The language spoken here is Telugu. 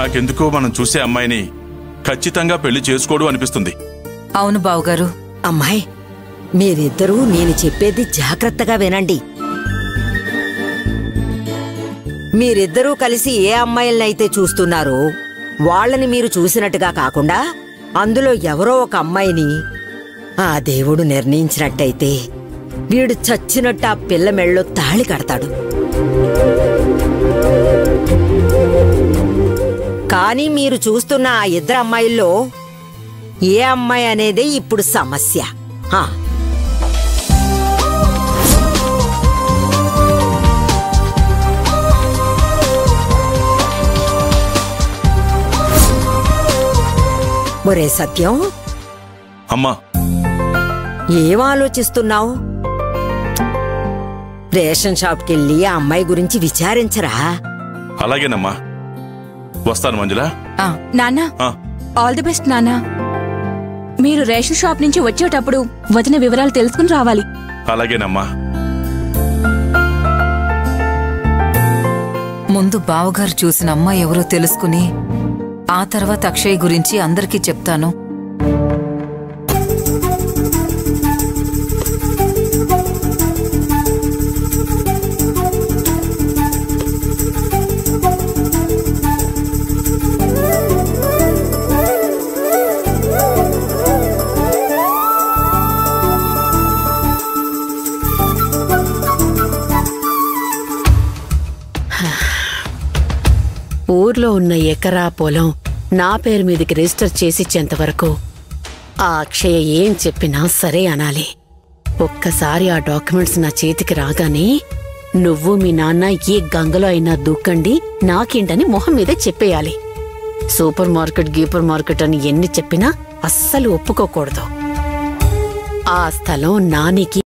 నాకెందుకో మనం చూసే అమ్మాయిని ఖచ్చితంగా పెళ్లి చేసుకోడు అనిపిస్తుంది. అవును బావుగారు. అమ్మాయి, మీరిద్దరూ నేను చెప్పేది జాగ్రత్తగా వినండి. మీరిద్దరూ కలిసి ఏ అమ్మాయిలనైతే చూస్తున్నారో వాళ్ళని మీరు చూసినట్టుగా కాకుండా అందులో ఎవరో ఒక అమ్మాయిని ఆ దేవుడు నిర్ణయించినట్టయితే వీడు చచ్చినట్టు ఆ పిల్ల మెళ్ళో తాళి కడతాడు. కానీ మీరు చూస్తున్న ఆ ఇద్దరు అమ్మాయిల్లో ఏ అమ్మాయి అనేదే ఇప్పుడు సమస్య. ఒరే సత్యం, అమ్మా ఏం ఆలోచిస్తున్నావు? రేషన్ షాప్కెళ్ళి ఆ అమ్మాయి గురించి విచారించరా? అలాగేనమ్మా, వస్తాను మంజుల. నాన్న, ఆల్ ది బెస్ట్ నాన్న. మీరు రేషన్ షాప్ నుంచి వచ్చేటప్పుడు వదిన వివరాలు తెలుసుకుని రావాలి. అలాగేనమ్మా. ముందు బావగారు చూసిన అమ్మాయి ఎవరో తెలుసుకుని ఆ తర్వాత అక్షయ్ గురించి అందరికీ చెప్తాను. ఊర్లో ఉన్న ఎకరా పొలం నా పేరు మీదకి రిజిస్టర్ చేసిచ్చేంతవరకు ఆ అక్షయ ఏం చెప్పినా సరే అనాలి. ఒక్కసారి ఆ డాక్యుమెంట్స్ నా చేతికి రాగానే నువ్వు మీ నాన్న ఏ గంగలో అయినా దూకండి, నాకేంటని మొహం మీదే చెప్పేయాలి. సూపర్ మార్కెట్ గీపర్ మార్కెట్ అని ఎన్ని చెప్పినా అస్సలు ఒప్పుకోకూడదు. ఆ స్థలం నానికి